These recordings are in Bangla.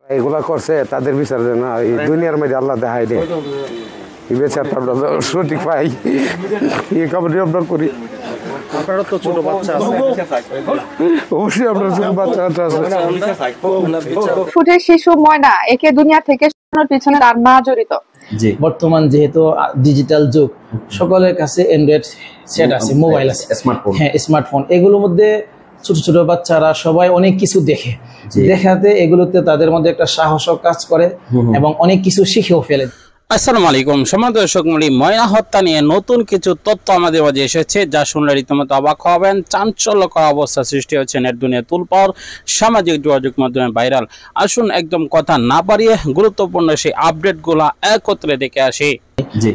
এগুলা করছে তাদের বিচার দেয় না, এই দুনিয়ার মধ্যে আল্লাহ দেখাই দেয় এই বিচারটা আমরা সঠিক পাই, এই কামড়ে আমরা করি। আপনারা তো ছোট বাচ্চা আছে, অবশ্যই আপনার ছোট বাচ্চা আছে। ফুটের শিশু ময়না একে দুনিয়া থেকে সরানোর পিছনে তার মা জড়িত। জি, বর্তমান যেহেতু ডিজিটাল যুগ, সকলের কাছে অ্যান্ড্রয়েড সেট আছে, মোবাইল আছে, স্মার্টফোন। হ্যাঁ, স্মার্টফোন। এগুলোর মধ্যে ছোট ছোট বাচ্চারা সবাই অনেক কিছু দেখে, দেখাতে এগুলোতে তাদের মধ্যে একটা সাহসও কাজ করে এবং অনেক কিছু শিখেও ফেলে। আসসালামু আলাইকুম সম্মানিত দর্শক মণ্ডলী, ময়না হত্যা নিয়ে নতুন কিছু তথ্য আমাদের মাঝে এসেছে, যা শুনলে রীতিমতো অবাক হবেন। চাঞ্চল্যকর অবস্থা সৃষ্টি হচ্ছে নেট দুনিয়া তুলপাওয়ার, সামাজিক যোগাযোগ মাধ্যমে ভাইরাল। আসুন একদম কথা না বাড়িয়ে গুরুত্বপূর্ণ সেই আপডেটগুলো একত্রে দেখে আসি।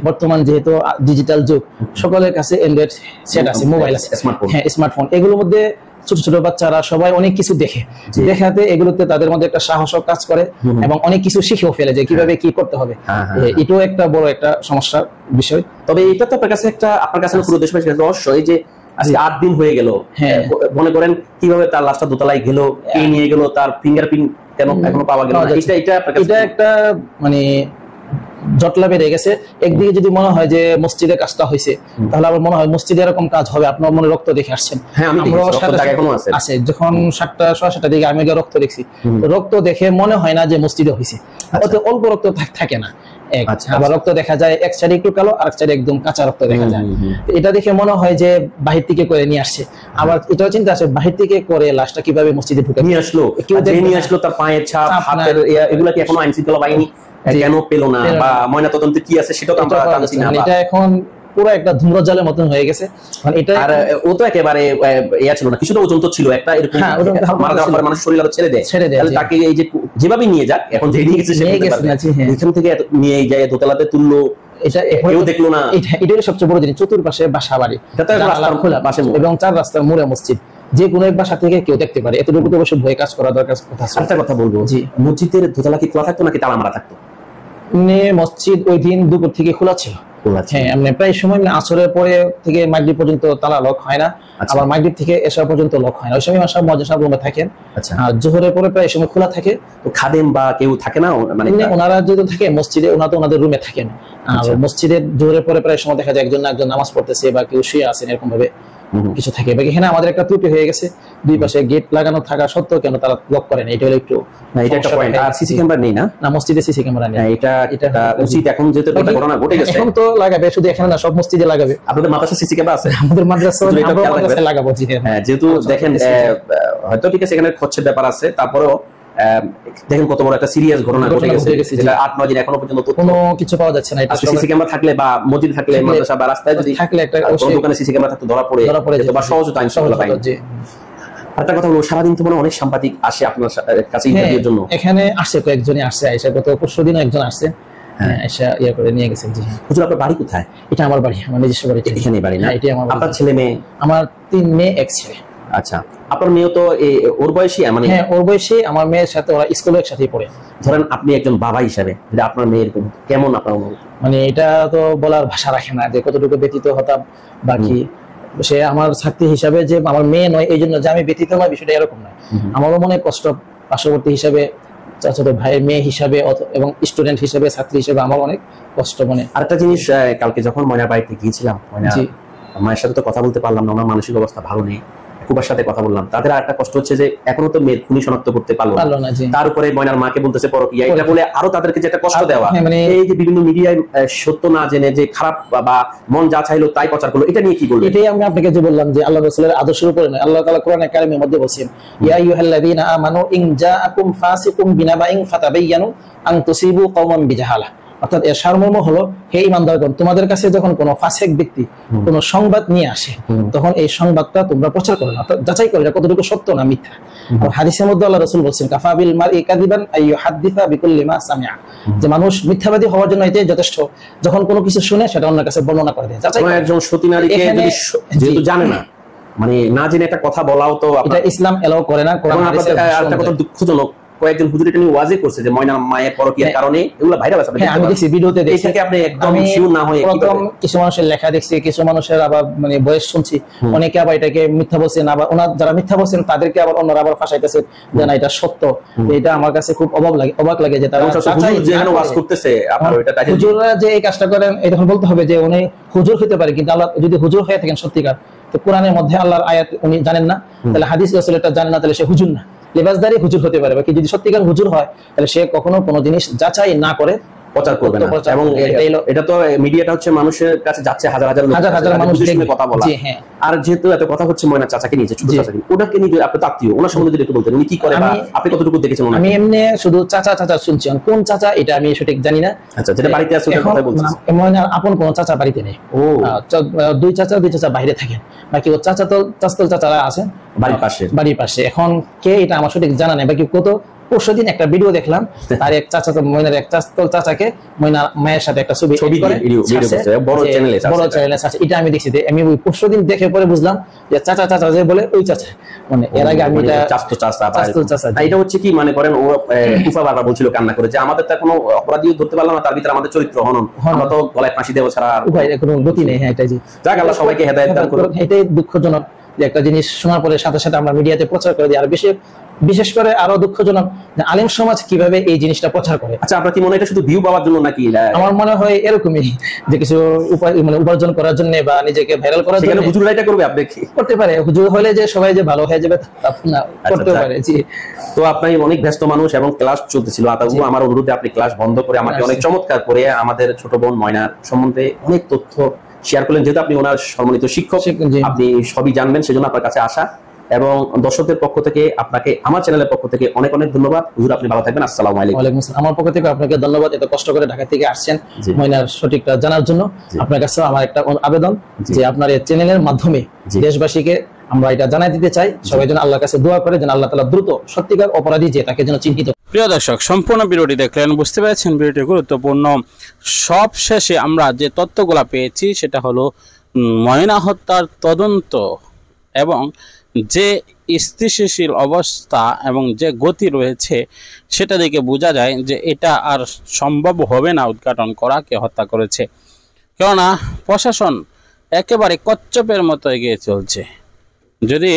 বর্তমান যেহেতু ডিজিটাল যুগ, সকলের কাছে অ্যান্ড্রয়েড সেট আছে, মোবাইল আছে, স্মার্টফোন। হ্যাঁ, স্মার্টফোন। এগুলোর মধ্যে ছোট ছোট বাচ্চারা সবাই অনেক কিছু দেখে, দেখাতে এগুলোতে তাদের মধ্যে একটা সাহসও কাজ করে এবং অনেক কিছু শিখেও ফেলে যে কিভাবে কি করতে হবে। এটাও একটা বড় একটা সমস্যার বিষয়। তবে এটা তো আপনার কাছে পুরো দেশবাসীর কাছে রহস্য, এই যে আজকে 8 দিন হয়ে গেল, মনে করেন কিভাবে তার লাশটা দোতলায় গেল, কে নিয়ে গেল, তার ফিঙ্গারপ্রিন্ট কেন এখনো পাওয়া গেল না। এটা একটা মানে জটলা বেড়ে গেছে। একদিকে যদি মনে হয় যে মসজিদে কাজটা হয়েছে, তাহলে আবার মনে হয় মসজিদে এরকম কাজ হবে। আপনার মনে রক্ত দেখে আসছেন, আছে যখন 7:30 দিকে আমি রক্ত দেখছি, রক্ত দেখে মনে হয় না যে মসজিদে হয়েছে, অল্প রক্ত থাকে না। আবার রক্ত দেখা যায় এক সাইডে একটু কালো, আর এক সাইডে একদম কাঁচা রক্ত দেখা যায়। এটা দেখে মনে হয় যে বাহির থেকে করে নিয়ে আসছে। আবার এটাও চিন্তা আছে বাহির থেকে করে লাশটা কিভাবে মসজিদে ঢুকে নিয়ে আসলো, তার পায়ের ছাপ, হাতের, এগুলা কি এখনো আইন শৃঙ্খলা বাহিনী কেন পেল না, বা ময়না তদন্তে কি আছে সেটাও আমরা জানছি না। এটা এখন পুরো একটা ধূম্রজালের মতন হয়ে গেছে। মানে এটা আর ও তো একেবারে ইয়া ছিল না, কিছুটা ওজন তো ছিল একটা, এরকম মারা যাওয়ার পরে মানুষ শরীর আরো ছেড়ে দেয়, তাহলে তাকে এই যে যেভাবে নিয়ে যাক, এখন যে নিয়ে গেছে এখান থেকে নিয়ে যায় দোতলাতে তুললো, এটা কেউ দেখলো না। এটাই সবচেয়ে বড় জিনিস। চতুর্পাশে বাসা বাড়ি এবং 4 রাস্তার মোড়ে মসজিদ, যে কোনো এক বাসা থেকে কেউ দেখতে পারে। এতটুকু তো অবশ্যই ভয় কাজ করা দরকার। একটা কথা বলবো, জি, মসজিদের দোতলা কি খোলা থাকতো নাকি তালা মারা থাকতো? মসজিদ ওই দিন দুপুর থেকে খোলা ছিল। হ্যাঁ, প্রায় সময় আসরের পরে থেকে মাগরিব পর্যন্ত তালা লক হয় না, আবার মাগরিব থেকে এশা পর্যন্ত লক হয় না। ওই সময় মুয়াজ্জিন সাহেব রুমে থাকেন। আর জোহরের পরে প্রায় সময় খোলা থাকে। তো খাদেম বা কেউ থাকে না, মানে ওনারা যদি থাকে মসজিদে, ওনারা তো ওনাদের রুমে থাকেন। আর মসজিদের জোহরের পরে প্রায় সময় দেখা যায় একজন নামাজ পড়তেছে বা কেউ শুয়ে আছেন, এরকম ভাবে কিছু থাকে। এখানে আমাদের একটা ত্রুটি হয়ে গেছে, দুই পাশে গেট লাগানো থাকা সত্ত্বেও কেন তারা লক করে না, এটা হলো একটু এটা একটা পয়েন্ট। আর সিসি ক্যামেরা নেই না, মসজিদে সিসি ক্যামেরা নেই। এটা উচিত এখন, যেহেতু ঘটনা ঘটে গেছে, এখন তো লাগাবে, শুধু এখানে না, সব মসজিদে লাগাবে। আপনাদের মাদ্রাসা সিসি ক্যামেরা আছে? আমাদের মাদ্রাসায় লাগাবো। হ্যাঁ, যেহেতু দেখেন হয়তো ঠিক আছে এখানে খরচের ব্যাপার আছে, তারপরেও দেখেন কত বড় একটা সিরিয়াস ঘটনা ঘটে গেছে, যেটা 8-9 দিন এখনো পর্যন্ত কোনো কিছু পাওয়া যাচ্ছে না। এটা সিসি ক্যামেরা থাকলে বা মসজিদ থাকলে, মাদ্রাসা বা রাস্তায় যদি থাকলে, একটা দোকানে সিসি ক্যামেরা থাকতো, ধরা পড়ে যেত বা সহজ হতো আইন শৃঙ্খলা বাহিনী। একটা কথা বলবো, সারাদিন তো মনে অনেক সাংবাদিক আসে আপনার কাছে ইন্টারভিউর জন্য। এখানে আসছে কয়েকজনই আসছে, আইসা গত পরশুদিনও একজন আসছে, এসে ইয়া করে নিয়ে গেছেন। জি, হুজুর আপনার বাড়ি কোথায়? এটা আমার বাড়ি, আমার নিজস্ব বাড়ি। এখানেই বাড়ি না? এটা আমার। আপনার ছেলে মেয়ে? আমার 3 মেয়ে 1 ছেলে। আচ্ছা, আপনার মেয়ে তো ওর বয়সী? মানে হ্যাঁ, ওর বয়সী। আমার মেয়ের সাথে ওরা স্কুলে একসাথে পড়ে। ধরেন আপনি একজন বাবা হিসাবে আপনার মেয়ের কেমন আপনার অনুভূতি? মানে এটা তো বলার ভাষা রাখে না যে কতটুকু ব্যতীত হতাম। বাকি সে আমার ছাত্রী হিসাবে, যে আমার মেয়ে নয় এই জন্য যে আমি ব্যতীত নয়, বিষয়টা এরকম নয়। আমারও মনে কষ্ট, পার্শ্ববর্তী হিসাবে, চাচাতো ভাইয়ের মেয়ে হিসাবে এবং স্টুডেন্ট হিসাবে, ছাত্রী হিসাবে আমার অনেক কষ্ট মনে। আরেকটা জিনিস, কালকে যখন ময়নার বাড়িতে গিয়েছিলাম, মায়ের সাথে তো কথা বলতে পারলাম না, ওনার মানসিক অবস্থা ভালো নেই। কুবার সাথে কথা বললাম, তাদের আরেকটা কষ্ট হচ্ছে যে এখনো তো মেয়ের খুনি শনাক্ত করতে পারলো না। তার উপরে ময়নার মাকে বলতেছে পরকীয়া, এটা বলে আরো তাদেরকে যে একটা কষ্ট দেওয়া। মানে এই যে বিভিন্ন মিডিয়ায় সত্য না জেনে যে খারাপ বা মন যা চাইলো তাই প্রচার করলো, এটা নিয়ে কি বলবো? এটাই আমি আপনাকে যে বললাম যে আল্লাহ রাসূলের আদর্শের উপরে নয়। আল্লাহ তাআলা কোরআনে কারিমের মধ্যে বলেছেন, ইয়া আইয়ুহাল্লাযীনা আমানু ইন জাআকুম ফাসিকুম বিনাবাইন ফাতাবায়ানু আন তুসিবু কওমান বিজাহালা। অর্থাৎ এর সারমর্ম হলো, হে ঈমানদারগণ, তোমাদের কাছে যখন কোনো ফাসিক ব্যক্তি কোনো সংবাদ নিয়ে আসে, তখন এই সংবাদটা তোমরা প্রচার করো না, অর্থাৎ যাচাই করো এটা কতটুকু সত্য না মিথ্যা। আর হাদিসের মধ্যে আল্লাহ রাসূল বলেছেন, কাফা বিল মারই কাযিবান আইয়ুহাদ্দিসা বিকুল্লি মা সামিআ, যে মানুষ মিথ্যাবাদী হওয়ার জন্য এটাই যথেষ্ট, যখন কোনো কিছু শুনে সেটা অন্যের কাছে বর্ণনা করে দেয়। যাচাই একজন সতী নারীকে যদি যেহেতু জানে না, মানে না জেনে একটা কথা বলাও তো এটা ইসলাম এলাও করে না। কোরআন হাদিসে একটা কথা দুঃখজনক, কয়েকজন হুজুর এটা নিয়ে ওয়াজে করছে যে ময়না মায়ের পরকীয়ার কারণে এগুলো ভাইরাল আছে। হ্যাঁ আমি দেখছি, ভিডিওতে দেখছি। এটাকে আপনি একদম শিওর না হয়ে প্রথম কিছু মানুষের লেখা দেখছি, কিছু মানুষের আবার মানে বয়স শুনছি, অনেকে আবার এটাকে মিথ্যা বলছেন, আবার ওনার যারা মিথ্যা বলছেন তাদেরকে আবার অন্যরা আবার ফাঁসাইতেছে যে না এটা সত্য। এটা আমার কাছে খুব অবাক লাগে যে তারা যেখানে ওয়াজ করতেছে আপনার ওইটা তাই হুজুররা যে এই কাজটা করেন, এখন বলতে হবে যে উনি হুজুর হতে পারে, কিন্তু আল্লাহ যদি হুজুর হয়ে থাকেন সত্যিকার, তো কোরআনের মধ্যে আল্লাহর আয়াত উনি জানেন না, তাহলে হাদিস রাসূল এটা জানেন না, তাহলে সে হুজুর না, লেবাসদারি হুজুর হতে পারে। বাকি যদি সত্যিকার হুজুর হয় তাহলে সে কখনো কোনো জিনিস যাচাই না করে প্রচার করবে না। এবং এটা তো মিডিয়াটা হচ্ছে মানুষের কাছে যাচ্ছে, হাজার হাজার মানুষ দেখবে কথা বলা। আর যেহেতু এত কথা হচ্ছে ময়না চাচাকে নিয়ে, ছোট চাচাকে, ওটাকে নিয়ে আপনি আত্মীয়, ওনার সম্বন্ধে একটু বলতেন, উনি কি করে বা আপনি কতটুকু দেখেছেন? আমি এমনি শুধু চাচা শুনছি, কোন চাচা এটা আমি সঠিক জানি না। আচ্ছা, যেটা বাড়িতে আছে ওটার কথা বলছেন। ময়নার আপন কোন চাচা বাড়িতে নেই। ও দুই চাচা বাইরে থাকেন, বাকি ও চাচারা আছে বাড়ির পাশে। এখন কে এটা আমার সঠিক জানা নেই। বাকি কত পরশুদিন একটা ভিডিও দেখলাম, তার এক চাচা তো ময়নার এক চাচাকে ময়নার মায়ের সাথে একটা ছবি বড় চ্যানেলে আছে, এটা আমি দেখছি। আমি ওই পরশুদিন দেখে পরে বুঝলাম যে চাচা যে বলে ওই চাচা, মানে এর আগে আমি এটা হচ্ছে কি মানে করেন, ও কুফা বাবা বলছিল কান্না করে যে আমাদের তো কোনো অপরাধীও ধরতে পারলাম না, তার ভিতরে আমাদের চরিত্র হনন, আমরা তো গলায় ফাঁসি দেবো ছাড়া কোনো গতি নেই। হ্যাঁ, এটাই যাক, আল্লাহ সবাইকে হেদায়েত দান করুন। এটাই দুঃখজনক যে একটা জিনিস শোনার পরে সাথে সাথে আমরা মিডিয়াতে প্রচার করে দিই। আর বিশেষ করে আরো দুঃখজনক যে আলেম সমাজ কিভাবে এই জিনিসটা প্রচার করে। আচ্ছা, আপনার কি মনে হয় এটা শুধু ভিউ পাওয়ার জন্য নাকি? আমার মনে হয় এরকমই, যে কিছু উপার্জন করার জন্য বা নিজেকে ভাইরাল করার জন্য হুজুররা এটা করবে। আপনি কি করতে পারে? হুজুর হলে যে সবাই যে ভালো হয়ে যাবে না, করতে পারে। জি, তো আপনি অনেক ব্যস্ত মানুষ এবং ক্লাস চলতেছিল, আমার অনুরোধে আপনি ক্লাস বন্ধ করে আমাকে অনেক চমৎকার করে আমাদের ছোট বোন ময়নার সম্বন্ধে অনেক তথ্য শেয়ার করলেন। যেহেতু আপনি ওনার সম্মানিত শিক্ষক, আপনি সবই জানবেন, সেজন্য আপনার কাছে আসা। এবং দর্শকদের পক্ষ থেকে আপনাকে, আমার চ্যানেলের পক্ষ থেকে অনেক ধন্যবাদ। হুজুর আপনি ভালো থাকবেন। আসসালামু আলাইকুম। ওয়া আলাইকুম আসসালাম। আমার পক্ষ থেকে আপনাকে ধন্যবাদ, এত কষ্ট করে ঢাকা থেকে আসছেন ময়নার সঠিকটা জানার জন্য। আপনার কাছে আমার একটা আবেদন যে আপনার এই চ্যানেলের মাধ্যমে দেশবাসীকে আমরা এটা জানাই দিতে চাই, সবাই যেন আল্লাহর কাছে দোয়া করে যেন আল্লাহ তাআলা দ্রুত সত্যিকার অপরাধী যে তাকে যেন চিহ্নিত। প্রিয় দর্শক, সম্পূর্ণ ভিডিওটি দেখলেন, বুঝতে পেরেছেন ভিডিওটি গুরুত্বপূর্ণ। সব শেষে আমরা যে তথ্যগুলো পেয়েছি সেটা হলো ময়না হত্যার তদন্ত এবং যে স্থিতিশীল অবস্থা এবং যে গতি রয়েছে সেটা দেখে বোঝা যায় যে এটা আর সম্ভব হবে না উদ্ঘাটন করা কে হত্যা করেছে। কেননা প্রশাসন একেবারে কচ্ছপের মতো এগিয়ে চলছে। যদি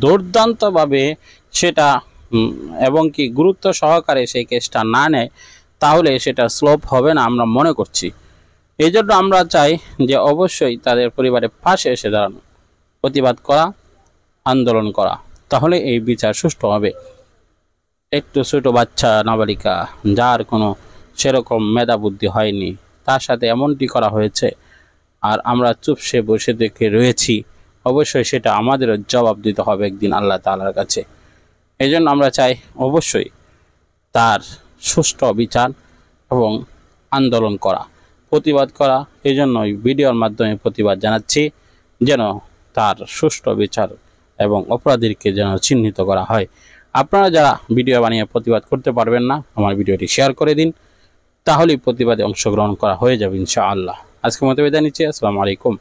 দুর্দান্তভাবে সেটা এবং কি গুরুত্ব সহকারে সেই কেসটা না নেয় তাহলে সেটা স্লোপ হবে না আমরা মনে করছি। এই জন্য আমরা চাই যে অবশ্যই তাদের পরিবারের পাশে এসে দাঁড়ানো, প্রতিবাদ করা, আন্দোলন করা, তাহলে এই বিচার সুষ্ঠু হবে। একটু ছোট বাচ্চা নাবালিকা যার কোনো সেরকম মেধা বুদ্ধি হয়নি, তার সাথে এমনটি করা হয়েছে আর আমরা চুপসে বসে দেখে রয়েছি, অবশ্যই সেটা আমাদেরও জবাব দিতে হবে একদিন আল্লাহ তাআলার কাছে। এই জন্য আমরা চাই অবশ্যই তার সুষ্ঠু বিচার এবং আন্দোলন করা, প্রতিবাদ করা। এই জন্য ভিডিওর মাধ্যমে প্রতিবাদ জানাচ্ছি যেন তার সুষ্ঠু বিচার এবং অপরাধীকে যেন চিহ্নিত করা হয়। আপনারা যারা ভিডিও বানিয়ে প্রতিবাদ করতে পারবেন না, আমার ভিডিওটি শেয়ার করে দিন, তাহলেই প্রতিবাদে অংশগ্রহণ করা হয়ে যাবে ইনশাআল্লাহ। আজকে মতো বিদায় নিচ্ছি। আসসালামু আলাইকুম।